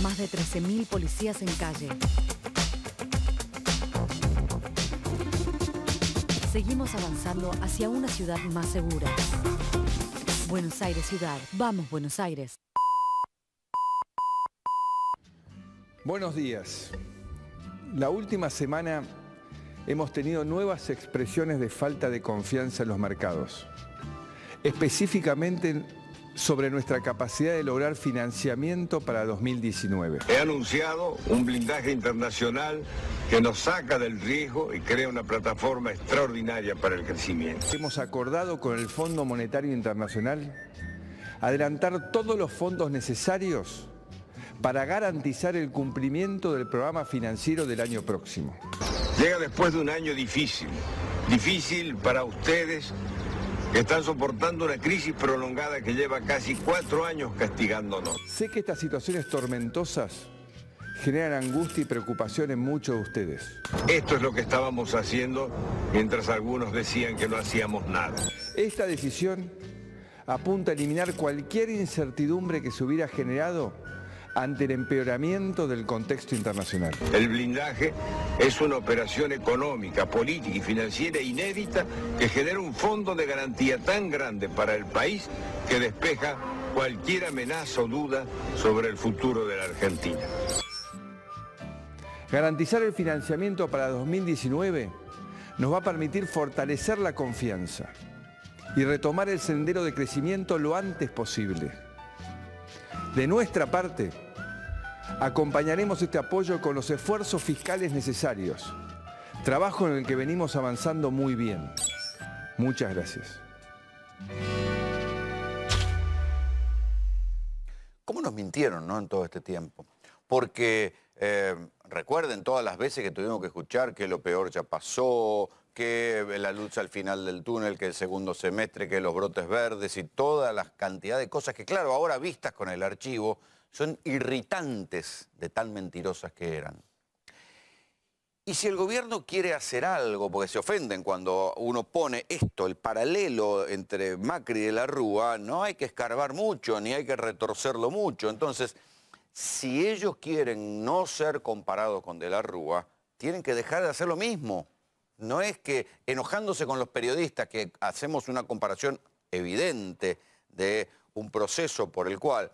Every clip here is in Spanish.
Más de 13.000 policías en calle. Seguimos avanzando hacia una ciudad más segura. Buenos Aires Ciudad. Vamos, Buenos Aires. Buenos días. La última semana hemos tenido nuevas expresiones de falta de confianza en los mercados. Específicamente sobre nuestra capacidad de lograr financiamiento para 2019. He anunciado un blindaje internacional que nos saca del riesgo y crea una plataforma extraordinaria para el crecimiento. Hemos acordado con el Fondo Monetario Internacional adelantar todos los fondos necesarios para garantizar el cumplimiento del programa financiero del año próximo. Llega después de un año difícil para ustedes, que están soportando una crisis prolongada que lleva casi 4 años castigándonos. Sé que estas situaciones tormentosas generan angustia y preocupación en muchos de ustedes. Esto es lo que estábamos haciendo mientras algunos decían que no hacíamos nada. Esta decisión apunta a eliminar cualquier incertidumbre que se hubiera generado ante el empeoramiento del contexto internacional. El blindaje es una operación económica, política y financiera inédita que genera un fondo de garantía tan grande para el país que despeja cualquier amenaza o duda sobre el futuro de la Argentina. Garantizar el financiamiento para 2019 nos va a permitir fortalecer la confianza y retomar el sendero de crecimiento lo antes posible. De nuestra parte, acompañaremos este apoyo con los esfuerzos fiscales necesarios, trabajo en el que venimos avanzando muy bien. Muchas gracias. ¿Cómo nos mintieron, no, en todo este tiempo? Porque recuerden todas las veces que tuvimos que escuchar que lo peor ya pasó, que la luz al final del túnel, que el segundo semestre, que los brotes verdes y toda la cantidad de cosas que, claro, ahora vistas con el archivo, son irritantes de tan mentirosas que eran. Y si el gobierno quiere hacer algo, porque se ofenden cuando uno pone esto, el paralelo entre Macri y de la Rúa, no hay que escarbar mucho, ni hay que retorcerlo mucho. Entonces, si ellos quieren no ser comparados con de la Rúa, tienen que dejar de hacer lo mismo. No es que enojándose con los periodistas que hacemos una comparación evidente de un proceso por el cual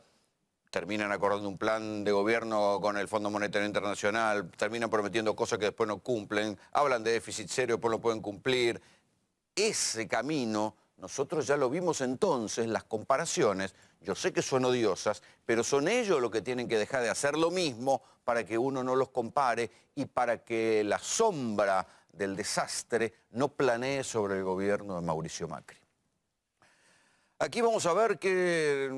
terminan acordando un plan de gobierno con el Fondo Monetario Internacional, terminan prometiendo cosas que después no cumplen, hablan de déficit cero, después lo pueden cumplir. Ese camino nosotros ya lo vimos entonces, las comparaciones, yo sé que son odiosas, pero son ellos los que tienen que dejar de hacer lo mismo para que uno no los compare y para que la sombra del desastre no planee sobre el gobierno de Mauricio Macri. Aquí vamos a ver que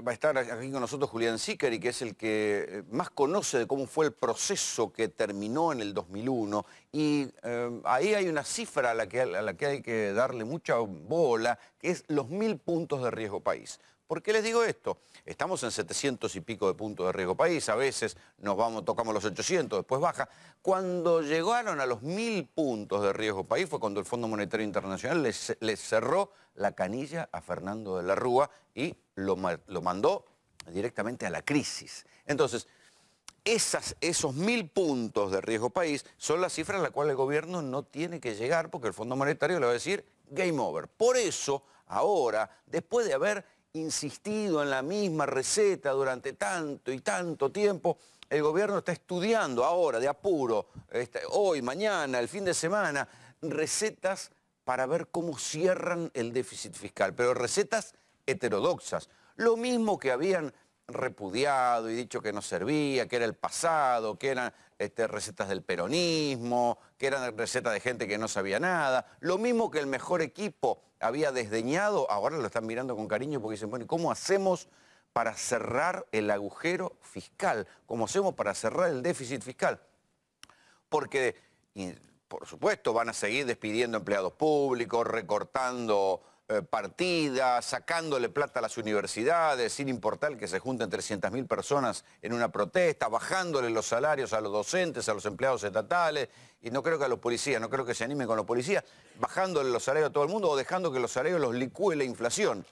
va a estar aquí con nosotros Julián Sicari, que es el que más conoce de cómo fue el proceso que terminó en el 2001. Y ahí hay una cifra a la que hay que darle mucha bola, que es los 1000 puntos de riesgo país. ¿Por qué les digo esto? Estamos en 700 y pico de puntos de riesgo país, a veces tocamos los 800, después baja. Cuando llegaron a los 1000 puntos de riesgo país fue cuando el Fondo Monetario Internacional les cerró la canilla a Fernando de la Rúa y lo mandó directamente a la crisis. Entonces, esos 1000 puntos de riesgo país son las cifras a las cuales el gobierno no tiene que llegar porque el Fondo Monetario le va a decir game over. Por eso, ahora, después de haber insistido en la misma receta durante tanto y tanto tiempo, el gobierno está estudiando ahora, de apuro, hoy, mañana, el fin de semana, recetas para ver cómo cierran el déficit fiscal, pero recetas heterodoxas. Lo mismo que habían repudiado y dicho que no servía, que era el pasado, que eran recetas del peronismo, que eran recetas de gente que no sabía nada. Lo mismo que el mejor equipo había desdeñado, ahora lo están mirando con cariño porque dicen, bueno, ¿cómo hacemos para cerrar el agujero fiscal? ¿Cómo hacemos para cerrar el déficit fiscal? Porque, por supuesto, van a seguir despidiendo empleados públicos, recortando partidas, sacándole plata a las universidades, sin importar que se junten 300.000 personas en una protesta, bajándole los salarios a los docentes, a los empleados estatales, y no creo que a los policías, no creo que se animen con los policías, bajándole los salarios a todo el mundo o dejando que los salarios los licúe la inflación.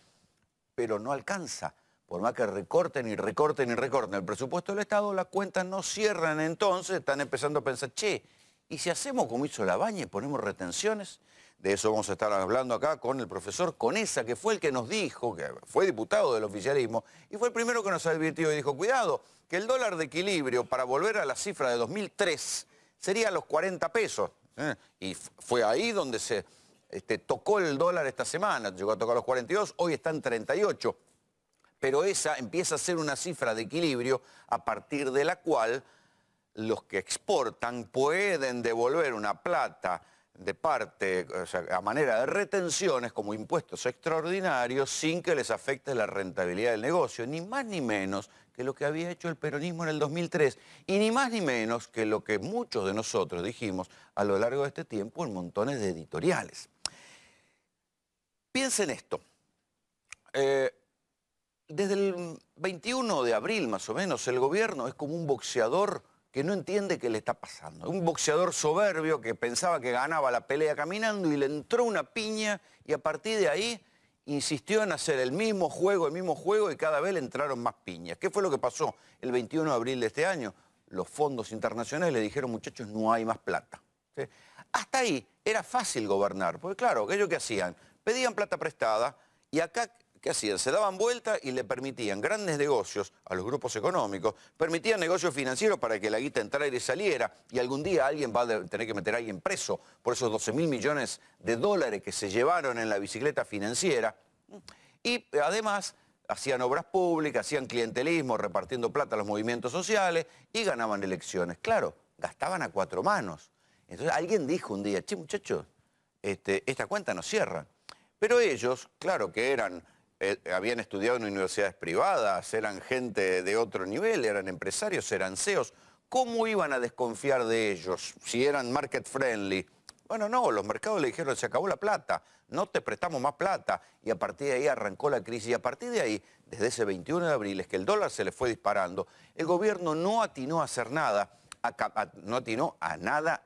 Pero no alcanza, por más que recorten y recorten y recorten el presupuesto del Estado, las cuentas no cierran. Entonces están empezando a pensar, che, ¿y si hacemos como hizo Labaña y ponemos retenciones? De eso vamos a estar hablando acá con el profesor Conesa, que fue el que nos dijo, que fue diputado del oficialismo, y fue el primero que nos advirtió y dijo, cuidado, que el dólar de equilibrio para volver a la cifra de 2003 sería los 40 pesos. Y fue ahí donde se tocó el dólar esta semana, llegó a tocar los 42, hoy está en 38. Pero esa empieza a ser una cifra de equilibrio a partir de la cual los que exportan pueden devolver una plata de parte, o sea, a manera de retenciones como impuestos extraordinarios sin que les afecte la rentabilidad del negocio, ni más ni menos que lo que había hecho el peronismo en el 2003 y ni más ni menos que lo que muchos de nosotros dijimos a lo largo de este tiempo en montones de editoriales. Piensen esto. Desde el 21 de abril más o menos el gobierno es como un boxeador que no entiende qué le está pasando. Un boxeador soberbio que pensaba que ganaba la pelea caminando y le entró una piña y a partir de ahí insistió en hacer el mismo juego y cada vez le entraron más piñas. ¿Qué fue lo que pasó el 21 de abril de este año? Los fondos internacionales le dijeron, muchachos, no hay más plata. ¿Sí? Hasta ahí era fácil gobernar, porque claro, aquello que hacían, pedían plata prestada y acá ¿qué hacían? Se daban vuelta y le permitían grandes negocios a los grupos económicos, permitían negocios financieros para que la guita entrara y saliera, y algún día alguien va a tener que meter a alguien preso por esos 12.000 millones de dólares que se llevaron en la bicicleta financiera. Y además hacían obras públicas, hacían clientelismo, repartiendo plata a los movimientos sociales y ganaban elecciones. Claro, gastaban a cuatro manos. Entonces alguien dijo un día, che muchachos, esta cuenta no cierra. Pero ellos, claro que habían estudiado en universidades privadas, eran gente de otro nivel, eran empresarios, eran CEOs. ¿Cómo iban a desconfiar de ellos si eran market friendly? Bueno, no, los mercados le dijeron, se acabó la plata, no te prestamos más plata. Y a partir de ahí arrancó la crisis. Y a partir de ahí, desde ese 21 de abril, es que el dólar se le fue disparando. El gobierno no atinó a hacer nada, no atinó a nada,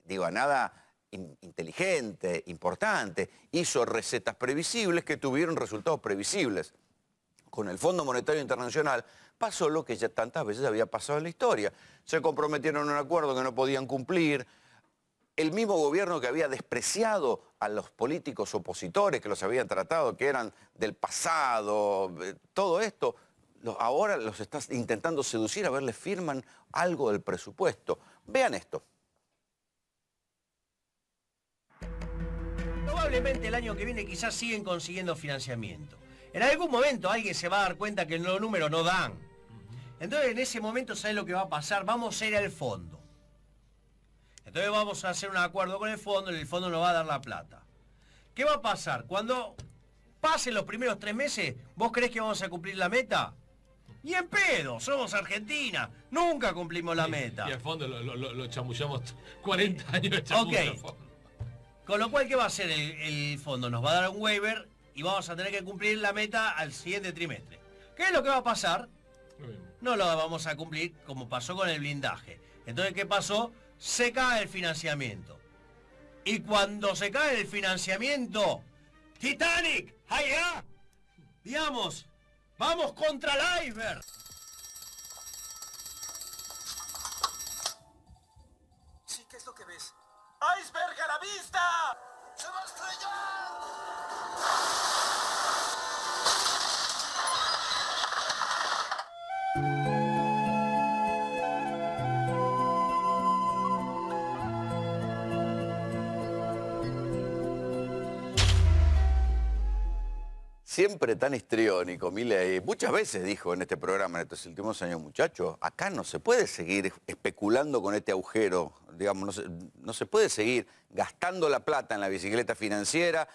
digo, a nada inteligente, importante, hizo recetas previsibles que tuvieron resultados previsibles. Con el Fondo Monetario Internacional pasó lo que ya tantas veces había pasado en la historia. Se comprometieron a un acuerdo que no podían cumplir. El mismo gobierno que había despreciado a los políticos opositores, que los habían tratado, que eran del pasado, todo esto, ahora los está intentando seducir a ver, les firman algo del presupuesto. Vean esto. Probablemente el año que viene quizás siguen consiguiendo financiamiento. En algún momento alguien se va a dar cuenta que los números no dan. Entonces en ese momento, ¿sabes lo que va a pasar? Vamos a ir al fondo. Entonces vamos a hacer un acuerdo con el fondo y el fondo nos va a dar la plata. ¿Qué va a pasar? Cuando pasen los primeros 3 meses, ¿vos creés que vamos a cumplir la meta? Y en pedo, somos Argentina, nunca cumplimos la meta. Y al fondo lo chamullamos 40 años de chamulla. Ok. Con lo cual, ¿qué va a hacer el fondo? Nos va a dar un waiver y vamos a tener que cumplir la meta al siguiente trimestre. ¿Qué es lo que va a pasar? No lo vamos a cumplir como pasó con el blindaje. Entonces, ¿qué pasó? Se cae el financiamiento. Y cuando se cae el financiamiento, ¡Titanic! ¡Allá! Digamos, ¡vamos contra el iceberg! Sí, ¿qué es lo que ves? ¡Iceberg a la vista! ¡Se va a estrellar! Siempre tan histriónico, Milei. Muchas veces dijo en este programa, en estos últimos años, muchachos, acá no se puede seguir especulando con este agujero, digamos, no se puede seguir gastando la plata en la bicicleta financiera,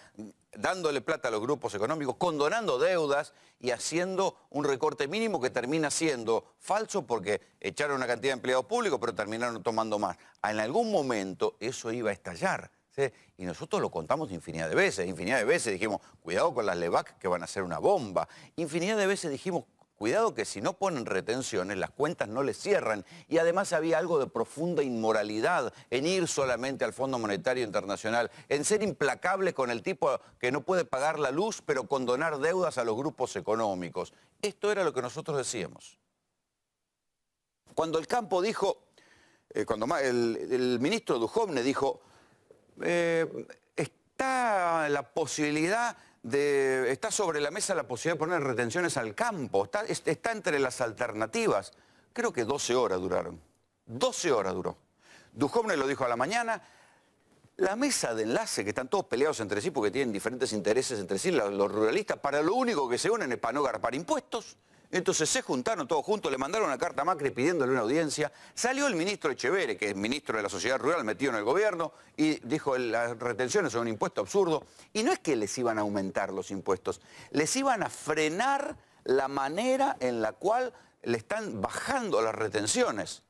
dándole plata a los grupos económicos, condonando deudas y haciendo un recorte mínimo que termina siendo falso porque echaron una cantidad de empleados públicos, pero terminaron tomando más. En algún momento eso iba a estallar. ¿Sí? Y nosotros lo contamos infinidad de veces dijimos, cuidado con las LEVAC que van a ser una bomba. Infinidad de veces dijimos, Cuidado que si no ponen retenciones, las cuentas no les cierran. Y además había algo de profunda inmoralidad en ir solamente al Fondo Monetario Internacional, en ser implacable con el tipo que no puede pagar la luz, pero condonar deudas a los grupos económicos. Esto era lo que nosotros decíamos. Cuando el campo dijo, cuando el ministro Duhovne dijo, está la posibilidad está sobre la mesa la posibilidad de poner retenciones al campo, está entre las alternativas. Creo que 12 horas duraron. 12 horas duró. Duhovne lo dijo a la mañana. La mesa de enlace, que están todos peleados entre sí porque tienen diferentes intereses entre sí, los ruralistas, para lo único que se unen es para no garpar impuestos. Entonces se juntaron todos juntos, le mandaron una carta a Macri pidiéndole una audiencia. Salió el ministro Echeverre, que es ministro de la Sociedad Rural, metido en el gobierno, y dijo las retenciones son un impuesto absurdo. Y no es que les iban a aumentar los impuestos, les iban a frenar la manera en la cual le están bajando las retenciones.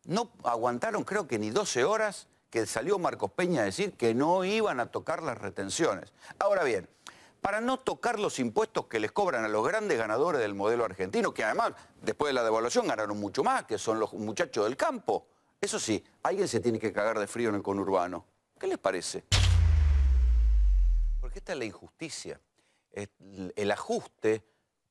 No aguantaron, creo que ni 12 horas, que salió Marcos Peña a decir que no iban a tocar las retenciones. Ahora bien, para no tocar los impuestos que les cobran a los grandes ganadores del modelo argentino, que además, después de la devaluación, ganaron mucho más, que son los muchachos del campo. Eso sí, alguien se tiene que cagar de frío en el conurbano. ¿Qué les parece? Porque esta es la injusticia. El ajuste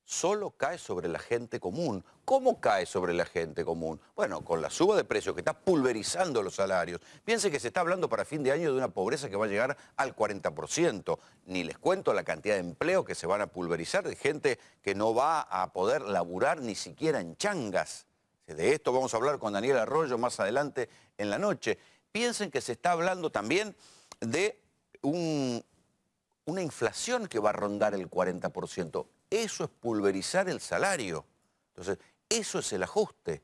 solo cae sobre la gente común. ¿Cómo cae sobre la gente común? Bueno, con la suba de precios que está pulverizando los salarios. Piensen que se está hablando para fin de año de una pobreza que va a llegar al 40%. Ni les cuento la cantidad de empleos que se van a pulverizar, de gente que no va a poder laburar ni siquiera en changas. De esto vamos a hablar con Daniel Arroyo más adelante en la noche. Piensen que se está hablando también de una inflación que va a rondar el 40%. Eso es pulverizar el salario. Entonces, eso es el ajuste.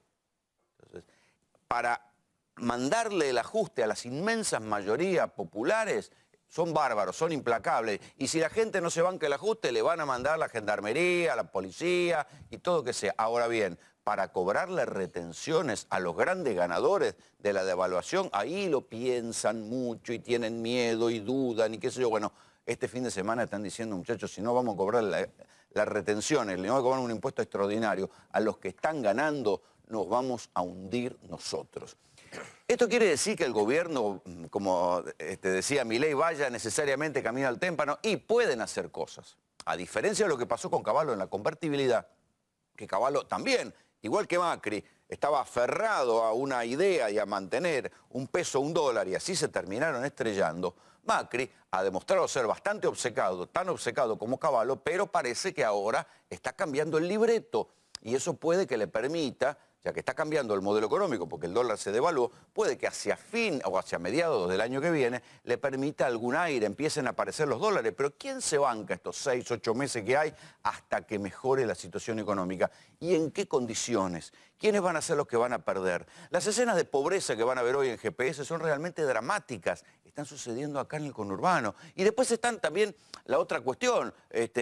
Entonces, para mandarle el ajuste a las inmensas mayorías populares, son bárbaros, son implacables. Y si la gente no se banca el ajuste, le van a mandar la gendarmería, la policía y todo lo que sea. Ahora bien, para cobrarle retenciones a los grandes ganadores de la devaluación, ahí lo piensan mucho y tienen miedo y dudan y qué sé yo. Bueno, este fin de semana están diciendo, muchachos, si no vamos a cobrar las retenciones, le vamos a cobrar un impuesto extraordinario a los que están ganando, nos vamos a hundir nosotros. Esto quiere decir que el gobierno, como decía Milei, vaya necesariamente camino al témpano y pueden hacer cosas. A diferencia de lo que pasó con Cavallo en la convertibilidad, que Cavallo también, igual que Macri, estaba aferrado a una idea y a mantener un peso, un dólar, y así se terminaron estrellando. Macri ha demostrado ser bastante obcecado, tan obcecado como Cavallo, pero parece que ahora está cambiando el libreto. Y eso puede que le permita, ya que está cambiando el modelo económico, porque el dólar se devaluó, puede que hacia fin o hacia mediados del año que viene le permita algún aire, empiecen a aparecer los dólares. Pero ¿quién se banca estos 6, 8 meses que hay hasta que mejore la situación económica? ¿Y en qué condiciones? ¿Quiénes van a ser los que van a perder? Las escenas de pobreza que van a ver hoy en GPS son realmente dramáticas. Están sucediendo acá en el conurbano. Y después están también la otra cuestión, el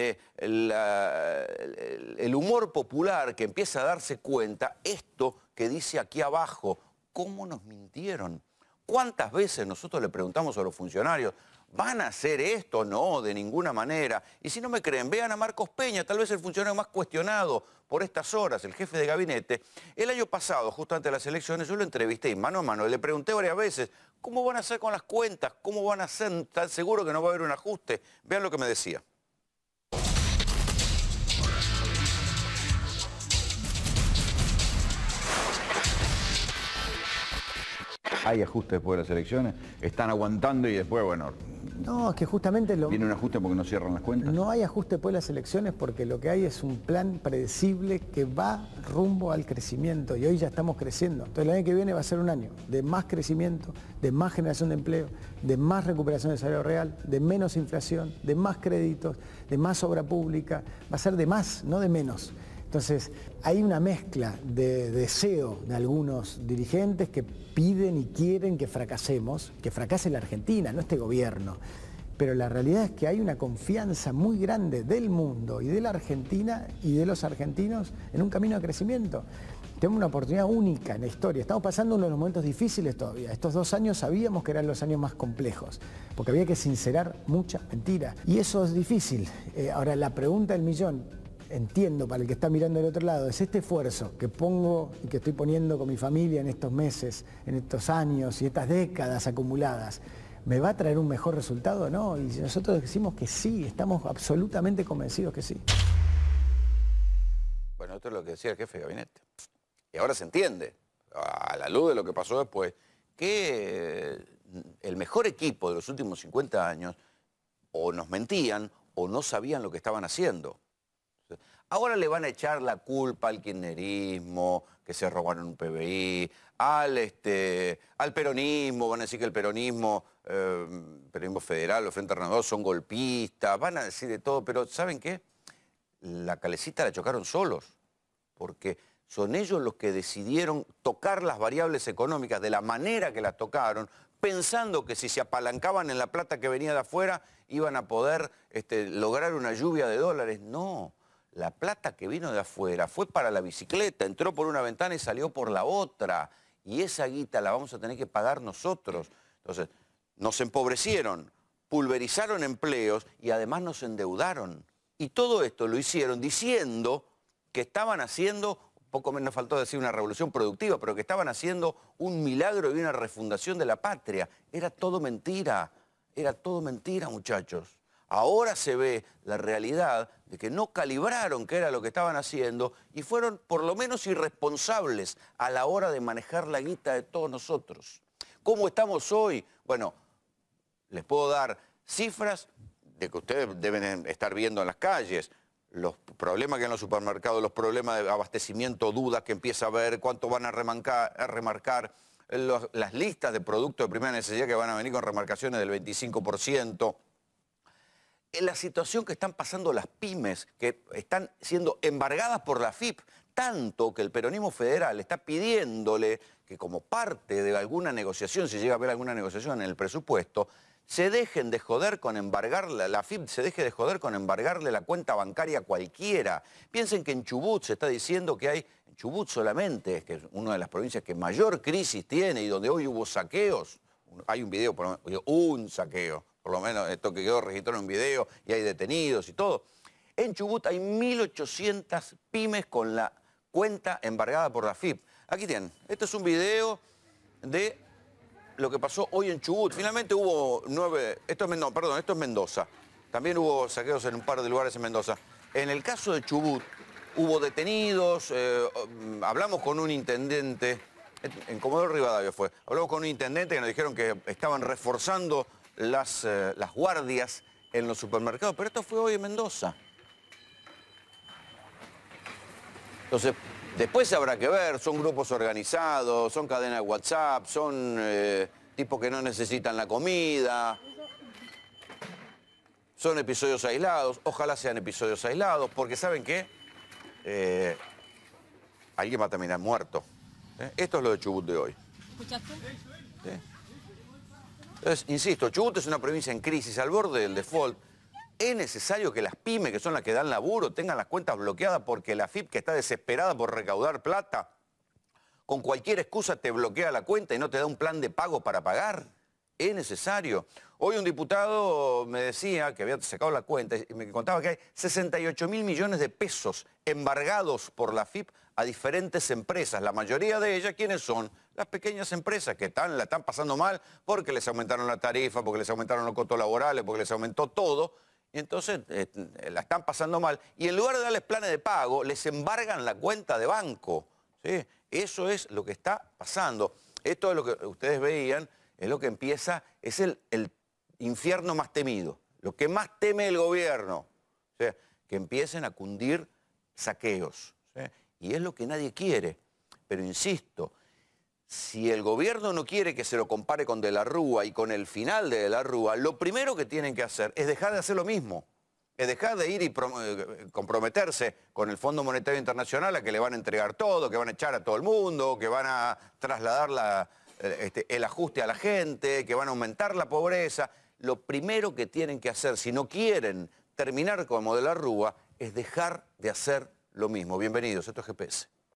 humor popular que empieza a darse cuenta, esto que dice aquí abajo, ¿cómo nos mintieron? ¿Cuántas veces nosotros le preguntamos a los funcionarios, ¿van a hacer esto? No, de ninguna manera. Y si no me creen, vean a Marcos Peña, tal vez el funcionario más cuestionado por estas horas, el jefe de gabinete. El año pasado, justo antes de las elecciones, yo lo entrevisté y mano a mano, le pregunté varias veces, ¿cómo van a hacer con las cuentas? ¿Cómo van a hacer? ¿Tan seguro que no va a haber un ajuste? Vean lo que me decía. ¿Hay ajuste después de las elecciones? ¿Están aguantando y después, bueno... No, es que justamente ¿Viene un ajuste porque no cierran las cuentas? No hay ajuste después de las elecciones porque lo que hay es un plan predecible que va rumbo al crecimiento y hoy ya estamos creciendo. Entonces el año que viene va a ser un año de más crecimiento, de más generación de empleo, de más recuperación del salario real, de menos inflación, de más créditos, de más obra pública. Va a ser de más, no de menos. Entonces, hay una mezcla de deseo de algunos dirigentes que piden y quieren que fracasemos, que fracase la Argentina, no este gobierno. Pero la realidad es que hay una confianza muy grande del mundo y de la Argentina y de los argentinos en un camino de crecimiento. Tenemos una oportunidad única en la historia. Estamos pasando uno de los momentos difíciles todavía. Estos 2 años sabíamos que eran los años más complejos, porque había que sincerar mucha mentira. Y eso es difícil. Ahora, la pregunta del millón... entiendo para el que está mirando del otro lado, es este esfuerzo que pongo y que estoy poniendo con mi familia en estos meses, en estos años y estas décadas acumuladas, ¿me va a traer un mejor resultado o no? Y nosotros decimos que sí, estamos absolutamente convencidos que sí. Bueno, esto es lo que decía el jefe de gabinete. Y ahora se entiende, a la luz de lo que pasó después, que el mejor equipo de los últimos 50 años o nos mentían o no sabían lo que estaban haciendo. Ahora le van a echar la culpa al kirchnerismo, que se robaron un PBI, al peronismo, van a decir que el peronismo federal, los Frente Renovador son golpistas, van a decir de todo, pero ¿saben qué? La calecita la chocaron solos, porque son ellos los que decidieron tocar las variables económicas de la manera que las tocaron, pensando que si se apalancaban en la plata que venía de afuera, iban a poder lograr una lluvia de dólares. No, la plata que vino de afuera fue para la bicicleta, entró por una ventana y salió por la otra. Y esa guita la vamos a tener que pagar nosotros. Entonces, nos empobrecieron, pulverizaron empleos y además nos endeudaron. Y todo esto lo hicieron diciendo que estaban haciendo, poco menos faltó decir una revolución productiva, pero que estaban haciendo un milagro y una refundación de la patria. Era todo mentira, muchachos. Ahora se ve la realidad de que no calibraron qué era lo que estaban haciendo y fueron por lo menos irresponsables a la hora de manejar la guita de todos nosotros. ¿Cómo estamos hoy? Bueno, les puedo dar cifras de que ustedes deben estar viendo en las calles. Los problemas que hay en los supermercados, los problemas de abastecimiento, dudas que empieza a haber, cuánto van a remarcar las listas de productos de primera necesidad que van a venir con remarcaciones del 25%. En la situación que están pasando las pymes, que están siendo embargadas por la AFIP, tanto que el peronismo federal está pidiéndole que como parte de alguna negociación, si llega a haber alguna negociación en el presupuesto, se dejen de joder con embargarle, la AFIP se deje de joder con embargarle la cuenta bancaria a cualquiera. Piensen que en Chubut se está diciendo que hay, en Chubut solamente, que es una de las provincias que mayor crisis tiene y donde hoy hubo saqueos, hay un video, un saqueo, por lo menos esto que quedó registrado en un video y hay detenidos y todo. En Chubut hay 1.800 pymes con la cuenta embargada por la AFIP. Aquí tienen, este es un video de lo que pasó hoy en Chubut. Finalmente hubo 9, esto es Mendoza. También hubo saqueos en un par de lugares en Mendoza. En el caso de Chubut hubo detenidos, hablamos con un intendente, en Comodoro Rivadavia fue, hablamos con un intendente que nos dijeron que estaban reforzando las guardias en los supermercados, pero esto fue hoy en Mendoza. Entonces, después habrá que ver, son grupos organizados, son cadenas de WhatsApp, son tipos que no necesitan la comida, son episodios aislados, ojalá sean episodios aislados, porque ¿saben qué? Alguien va a terminar muerto. Esto es lo de Chubut de hoy. ¿Escuchaste? ¿Sí? Entonces, insisto, Chubut es una provincia en crisis, al borde del default. Es necesario que las pymes, que son las que dan laburo, tengan las cuentas bloqueadas porque la AFIP, que está desesperada por recaudar plata, con cualquier excusa te bloquea la cuenta y no te da un plan de pago para pagar. Es necesario. Hoy un diputado me decía que había sacado la cuenta y me contaba que hay 68.000 millones de pesos embargados por la AFIP a diferentes empresas. La mayoría de ellas, ¿quiénes son? Las pequeñas empresas que la están pasando mal porque les aumentaron la tarifa, porque les aumentaron los costos laborales, porque les aumentó todo. Y entonces la están pasando mal. Y en lugar de darles planes de pago, les embargan la cuenta de banco. ¿Sí? Eso es lo que está pasando. Esto es lo que ustedes veían, es lo que empieza, es el infierno más temido. Lo que más teme el gobierno. O sea, que empiecen a cundir saqueos. ¿Sí? Y es lo que nadie quiere. Pero insisto, si el gobierno no quiere que se lo compare con De la Rúa y con el final de la Rúa, lo primero que tienen que hacer es dejar de hacer lo mismo. Es dejar de ir y comprometerse con el Fondo Monetario Internacional a que le van a entregar todo, que van a echar a todo el mundo, que van a trasladar el ajuste a la gente, que van a aumentar la pobreza. Lo primero que tienen que hacer, si no quieren terminar como De la Rúa, es dejar de hacer lo mismo. Bienvenidos, esto es GPS.